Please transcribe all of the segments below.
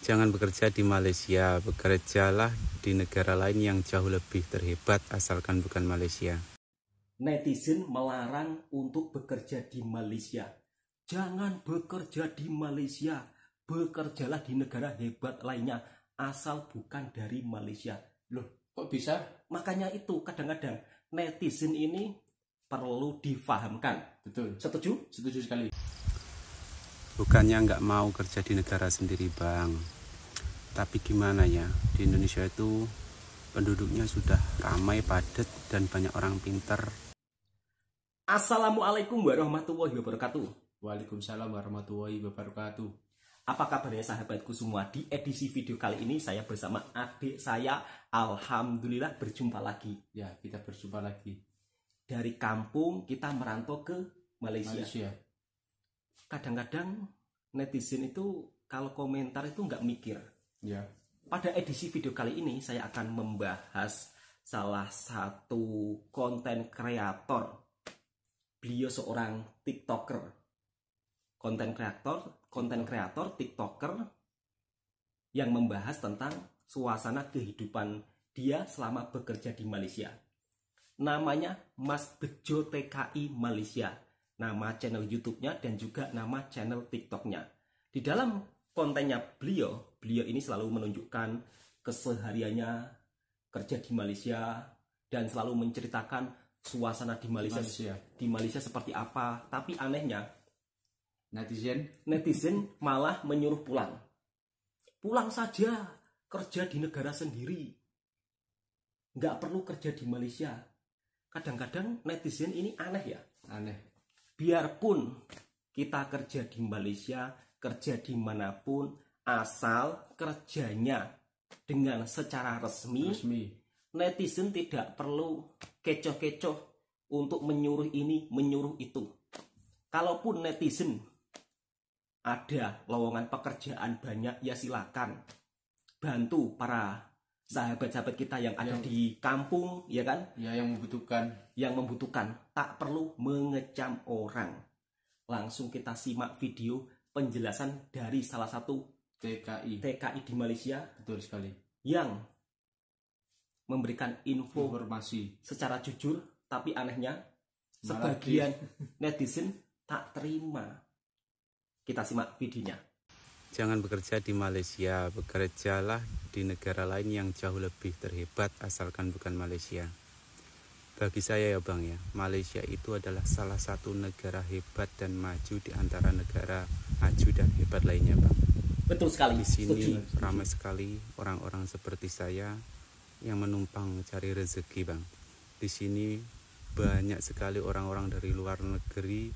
Jangan bekerja di Malaysia, bekerjalah di negara lain yang jauh lebih terhebat asalkan bukan Malaysia. Netizen melarang untuk bekerja di Malaysia. Jangan bekerja di Malaysia, bekerjalah di negara hebat lainnya asal bukan dari Malaysia. Loh, Kok bisa? makanya itu kadang-kadang netizen ini perlu difahamkan. Betul. Setuju? Setuju sekali. Bukannya nggak mau kerja di negara sendiri, Bang. Tapi gimana ya, di Indonesia itu penduduknya sudah ramai, padat, dan banyak orang pinter. Assalamualaikum warahmatullahi wabarakatuh. Waalaikumsalam warahmatullahi wabarakatuh. Apa kabarnya sahabatku semua? Di edisi video kali ini saya bersama adik saya. Alhamdulillah berjumpa lagi. Ya, kita berjumpa lagi. Dari kampung kita merantau ke Malaysia. Kadang-kadang netizen itu kalau komentar itu nggak mikir. Ya. Pada edisi video kali ini saya akan membahas salah satu konten kreator. Beliau seorang TikToker. Konten kreator TikToker yang membahas tentang suasana kehidupan dia selama bekerja di Malaysia. Namanya Mas Bejo TKI Malaysia. Nama channel YouTube-nya dan juga nama channel TikTok-nya. Di dalam kontennya beliau ini selalu menunjukkan kesehariannya kerja di Malaysia dan selalu menceritakan suasana di Malaysia seperti apa. Tapi anehnya netizen malah menyuruh pulang. Pulang saja, kerja di negara sendiri. Nggak perlu kerja di Malaysia. Kadang-kadang netizen ini aneh ya. Aneh. Biarpun kita kerja di Malaysia, kerja dimanapun, asal kerjanya dengan secara resmi. Netizen tidak perlu kecoh-kecoh untuk menyuruh ini, menyuruh itu. Kalaupun netizen ada lowongan pekerjaan banyak, ya silakan bantu para sahabat-sahabat kita yang ada di kampung, ya kan? Ya, yang membutuhkan. Tak perlu mengecam orang. Langsung kita simak video penjelasan dari salah satu TKI di Malaysia. Betul sekali. Yang memberikan informasi secara jujur, tapi anehnya sebagian netizen tak terima. Kita simak videonya. Jangan bekerja di Malaysia, bekerjalah di negara lain yang jauh lebih terhebat asalkan bukan Malaysia. Bagi saya ya Bang ya, Malaysia itu adalah salah satu negara hebat dan maju di antara negara maju dan hebat lainnya Bang. Betul sekali. Di sini ramai sekali orang-orang seperti saya yang menumpang cari rezeki Bang. Di sini banyak sekali orang-orang dari luar negeri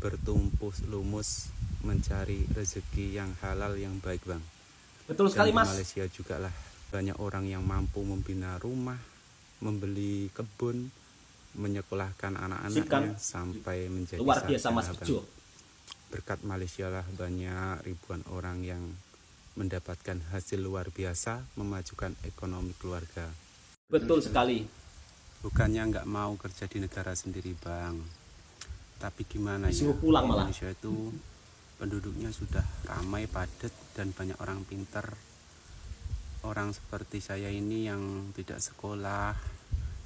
bertumpuk lumus mencari rezeki yang halal yang baik Bang. Betul sekali Mas. Di Malaysia juga lah banyak orang yang mampu membina rumah, membeli kebun, menyekolahkan anak-anaknya sampai menjadi luar biasa Mas Bejo. Berkat Malaysia lah banyak ribuan orang yang mendapatkan hasil luar biasa memajukan ekonomi keluarga. Betul sekali. Bukannya nggak mau kerja di negara sendiri Bang, tapi gimana ya, pulang malah. Indonesia itu penduduknya sudah ramai, padat, dan banyak orang pinter. Orang seperti saya ini yang tidak sekolah,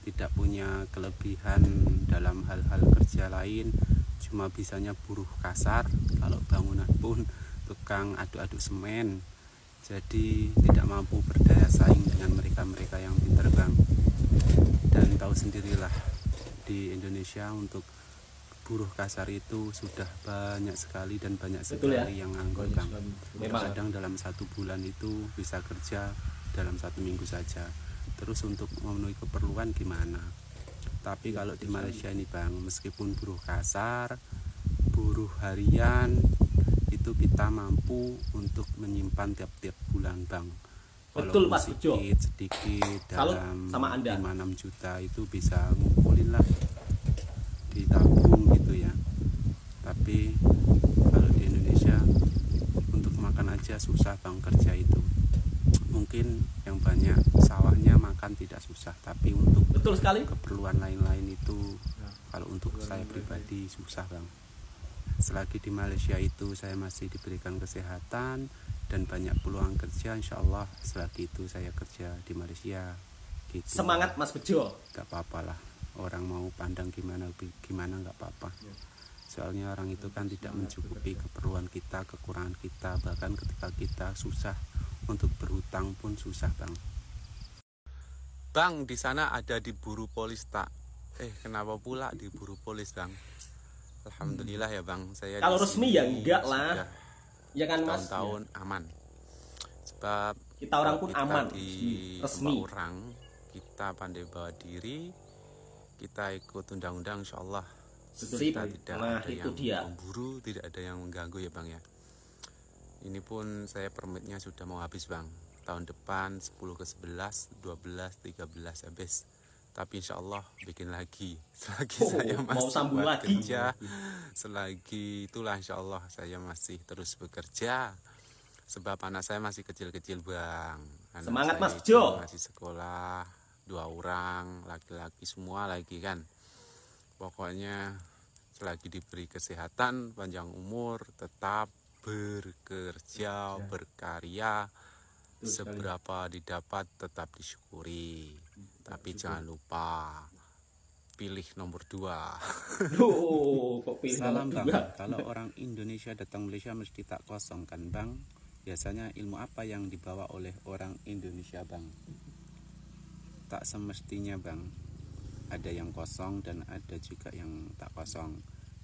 tidak punya kelebihan dalam hal-hal kerja lain, cuma bisanya buruh kasar, kalau bangunan pun tukang aduk-aduk semen. Jadi tidak mampu berdaya saing dengan mereka-mereka yang pinter Bang. Dan tahu sendirilah, di Indonesia untuk buruh kasar itu sudah banyak sekali dan banyak sekali yang nganggur Bang. Kadang dalam 1 bulan itu bisa kerja dalam 1 minggu saja. Terus untuk memenuhi keperluan gimana? Tapi kalau di Malaysia ini Bang, meskipun buruh kasar, buruh harian, itu kita mampu untuk menyimpan tiap-tiap bulan Bang. Betul Mas Bejo. Sedikit dalam 5-6 juta itu bisa ngumpulin lah, ditabung gitu ya. Tapi kalau di Indonesia untuk makan aja susah Bang kerja itu. Mungkin yang banyak sawahnya makan tidak susah, tapi untuk keperluan lain-lain itu kalau untuk saya pribadi susah Bang. Selagi di Malaysia itu saya masih diberikan kesehatan, dan banyak peluang kerja, insya Allah selagi itu saya kerja di Malaysia gitu. Semangat Mas Bejo. Gak apa-apa lah, orang mau pandang gimana gak apa-apa. Soalnya orang itu kan tidak mencukupi keperluan kita, kekurangan kita. Bahkan ketika kita susah untuk berhutang pun susah, Bang. Bang, di sana ada diburu polis tak? Kenapa pula diburu polis, Bang? Alhamdulillah ya, Bang. Saya kalau resmi ya enggak lah. Ya kan Mas? Tahun-tahun aman. Sebab kita orang pun aman di resmi. Orang kita pandai bawa diri, kita ikut undang-undang, insya Allah kita tidak ada yang memburu, tidak ada yang mengganggu ya Bang ya. Ini pun saya permitnya sudah mau habis Bang. Tahun depan 10 ke 11, 12, 13 habis. Tapi insya Allah bikin lagi. Selagi saya masih mau sambung lagi kerja, selagi itulah insya Allah saya masih terus bekerja. Sebab anak saya masih kecil-kecil Bang. Anak semangat saya Mas Bejo. Masih sekolah, 2 orang, laki-laki semua lagi kan. Pokoknya selagi diberi kesehatan, panjang umur, tetap bekerja, berkarya. Seberapa didapat tetap disyukuri. Tapi jangan lupa pilih nomor 2. Kok pilih Salam nomor 2? Bang, kalau orang Indonesia datang Malaysia mesti tak kosong kan Bang? Biasanya ilmu apa yang dibawa oleh orang Indonesia Bang? Tak semestinya Bang. Ada yang kosong dan ada juga yang tak kosong.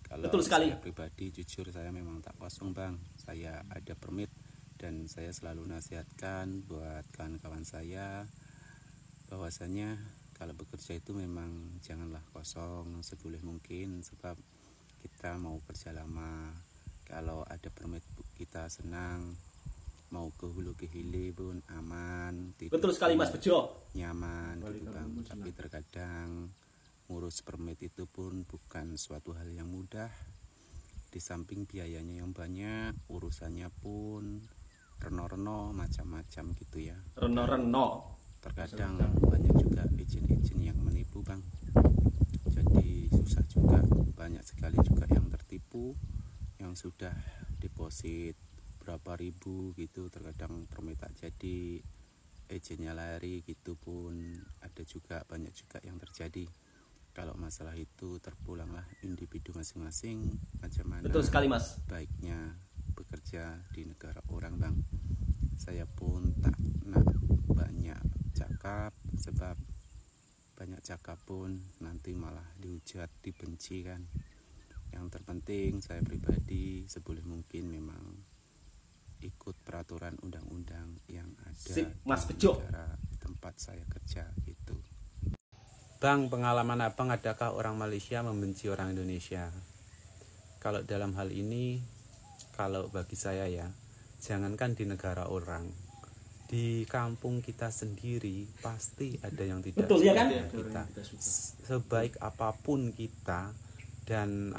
Kalau betul sekali. Saya pribadi jujur saya memang tak kosong Bang. Saya ada permit dan saya selalu nasihatkan buat kawan-kawan saya bahwasanya kalau bekerja itu memang janganlah kosong seboleh mungkin, sebab kita mau kerja lama. Kalau ada permit kita senang, mau ke hulu ke hilir pun aman, betul sekali Mas Bejo, nyaman gitu Bang. Tapi terkadang ngurus permit itu pun bukan suatu hal yang mudah. Di samping biayanya yang banyak, urusannya pun reno-reno macam-macam gitu ya. Reno-reno. Terkadang banyak juga izin-izin yang menipu Bang. Jadi susah juga, banyak sekali juga yang tertipu, yang sudah deposit berapa ribu gitu, terkadang permit tak jadi, izinnya lari gitu pun ada juga, banyak juga yang terjadi. Kalau masalah itu terpulanglah individu masing-masing macam mana. Betul sekali Mas. Baiknya bekerja di negara orang Bang. Saya pun tak nak banyak cakap, sebab banyak cakap pun nanti malah dihujat, dibenci kan. Yang terpenting saya pribadi seboleh mungkin memang ikut peraturan undang-undang yang ada. Sip, Mas Bejo. Di negara tempat saya kerja gitu. Bang, pengalaman abang adakah orang Malaysia membenci orang Indonesia? Kalau dalam hal ini, kalau bagi saya ya, jangankan di negara orang, di kampung kita sendiri pasti ada yang tidak betul, suka ya kan? dengan kita. Sebaik apapun kita dan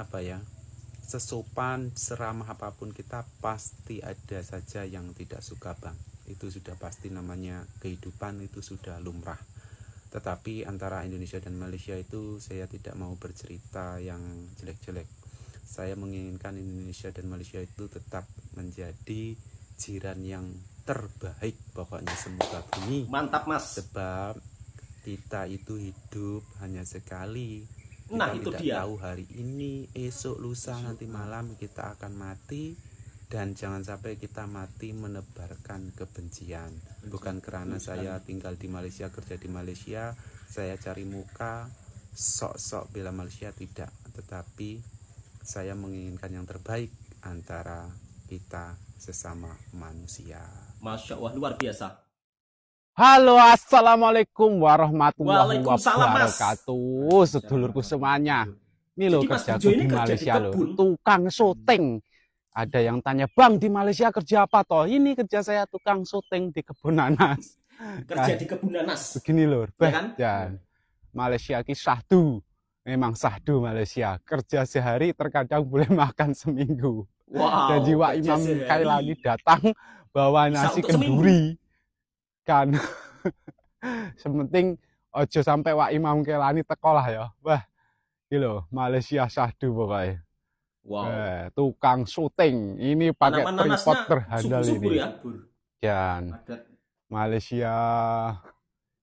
sesopan, seramah apapun kita, pasti ada saja yang tidak suka Bang. Itu sudah pasti, namanya kehidupan, itu sudah lumrah. Tetapi antara Indonesia dan Malaysia itu saya tidak mau bercerita yang jelek-jelek. Saya menginginkan Indonesia dan Malaysia itu tetap menjadi jiran yang terbaik, pokoknya semoga bumi. Mantap Mas. Sebab kita itu hidup hanya sekali. Nah, Kita itu tidak dia. tahu hari ini, esok, lusa, nanti malam kita akan mati. Dan jangan sampai kita mati menebarkan kebencian. Bukan karena saya tinggal di Malaysia, kerja di Malaysia, saya cari muka, sok-sok bela Malaysia, tidak. Tetapi saya menginginkan yang terbaik antara kita sesama manusia. Masya Allah, luar biasa. Halo, assalamualaikum warahmatullahi Waalaikumsalam, Mas. wabarakatuh. Sedulurku semuanya. Ini loh Jadi, Mas kerjaku Bejo ini di kerja Malaysia di loh, kebun. tukang syuting. Ada yang tanya, Bang di Malaysia kerja apa toh? Ini kerja saya tukang syuting di kebun nanas. Kerja di kebun nanas. Begini loh, Ya kan? Malaysia ki sahdu. Memang sahdu Malaysia. Kerja sehari terkadang boleh makan seminggu. Wow. Jadi Wak Imam Kailani datang bawa nasi kenduri. Kan. Sementing ojo sampai Wak Imam Kailani teko lah ya. Wah, gitu loh, Malaysia sahdu pokoknya. Wow. Tukang syuting. Ini pakai Tanaman tripod nanasnya terhandal subur-subur ini. ya. Dan Padat. Malaysia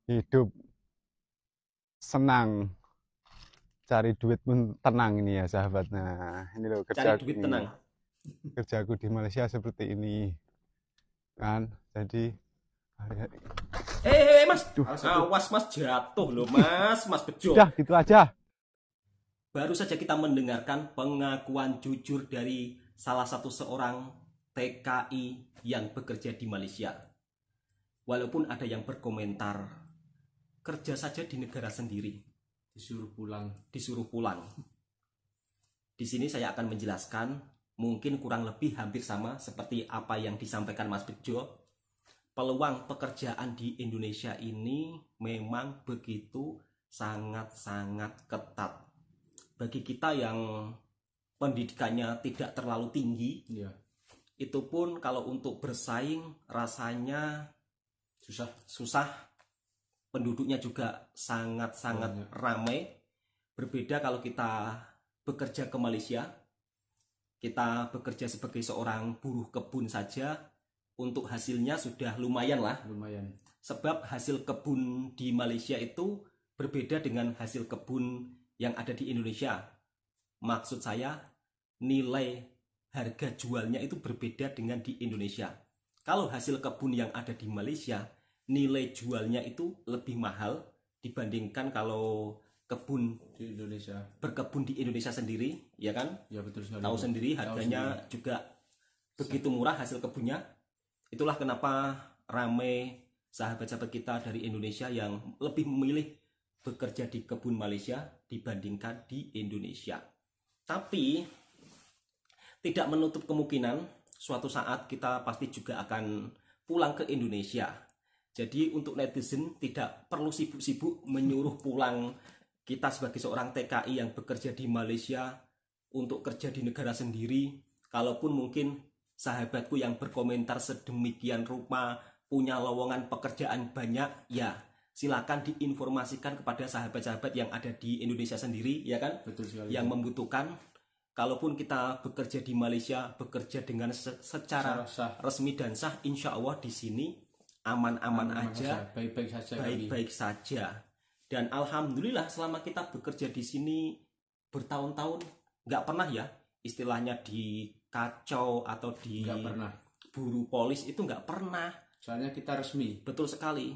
hidup senang, cari duit pun tenang ini ya sahabat. Nah ini loh Cari duit tenang. kerjaku di Malaysia seperti ini kan. Jadi Mas, awas Mas, jatuh loh Mas Bejo. udah gitu aja. Baru saja kita mendengarkan pengakuan jujur dari salah satu seorang TKI yang bekerja di Malaysia. Walaupun ada yang berkomentar, kerja saja di negara sendiri, Disuruh pulang. Di sini saya akan menjelaskan, mungkin kurang lebih hampir sama seperti apa yang disampaikan Mas Bejo. Peluang pekerjaan di Indonesia ini memang begitu sangat-sangat ketat. Bagi kita yang pendidikannya tidak terlalu tinggi, Iya. itu pun kalau untuk bersaing rasanya susah. Penduduknya juga sangat-sangat ramai. Berbeda kalau kita bekerja ke Malaysia, kita bekerja sebagai seorang buruh kebun saja, untuk hasilnya sudah lumayan lah. Lumayan. Sebab hasil kebun di Malaysia itu berbeda dengan hasil kebun yang ada di Indonesia. Maksud saya, nilai harga jualnya itu berbeda dengan di Indonesia. Kalau hasil kebun yang ada di Malaysia, nilai jualnya itu lebih mahal dibandingkan kalau kebun Di Indonesia. berkebun di Indonesia sendiri, ya kan? Ya betul sekali. Tahu sendiri harganya juga begitu murah hasil kebunnya. Itulah kenapa ramai sahabat-sahabat kita dari Indonesia yang lebih memilih bekerja di kebun Malaysia dibandingkan di Indonesia. Tapi tidak menutup kemungkinan suatu saat kita pasti juga akan pulang ke Indonesia. Jadi untuk netizen tidak perlu sibuk-sibuk menyuruh pulang kita sebagai seorang TKI yang bekerja di Malaysia untuk kerja di negara sendiri. Kalaupun mungkin sahabatku yang berkomentar sedemikian rupa punya lowongan pekerjaan banyak, ya silakan diinformasikan kepada sahabat-sahabat yang ada di Indonesia sendiri, ya kan? Betul sekali. Yang membutuhkan. Kalaupun kita bekerja di Malaysia, bekerja dengan secara sah. resmi dan sah, insya Allah di sini aman-aman aja, Baik-baik saja. baik-baik saja. Dan alhamdulillah selama kita bekerja di sini bertahun-tahun, nggak pernah ya istilahnya dikacau atau Nggak pernah. diburu polis, itu nggak pernah. Soalnya kita resmi. Betul sekali.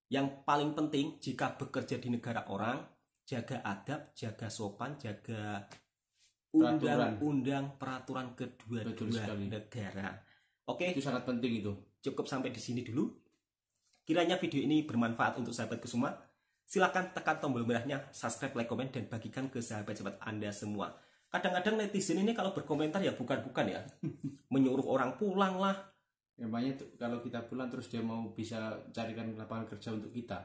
Yang paling penting jika bekerja di negara orang, jaga adab, jaga sopan, jaga undang-undang peraturan kedua-dua negara. Oke, Itu sangat penting itu. cukup sampai di sini dulu. Kiranya video ini bermanfaat untuk sahabatku semua. Silakan tekan tombol merahnya, subscribe, like, komen, dan bagikan ke sahabat-sahabat Anda semua. Kadang-kadang netizen ini kalau berkomentar ya bukan-bukan ya. Menyuruh orang pulang lah. Emangnya kalau kita pulang terus dia mau bisa carikan lapangan kerja untuk kita.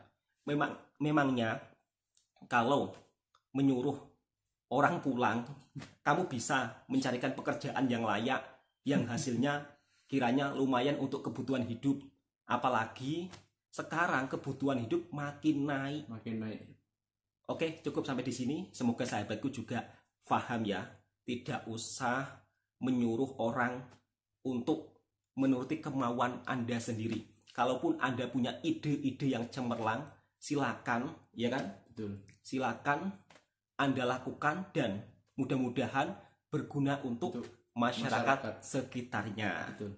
Memangnya kalau menyuruh orang pulang, kamu bisa mencarikan pekerjaan yang layak, yang hasilnya kiranya lumayan untuk kebutuhan hidup. Apalagi sekarang kebutuhan hidup makin naik. Oke, cukup sampai di sini. Semoga sahabatku juga paham ya. Tidak usah menyuruh orang untuk menuruti kemauan Anda sendiri. Kalaupun Anda punya ide-ide yang cemerlang, silakan, ya kan? Betul. Silakan Anda lakukan dan mudah-mudahan berguna untuk masyarakat sekitarnya. Betul.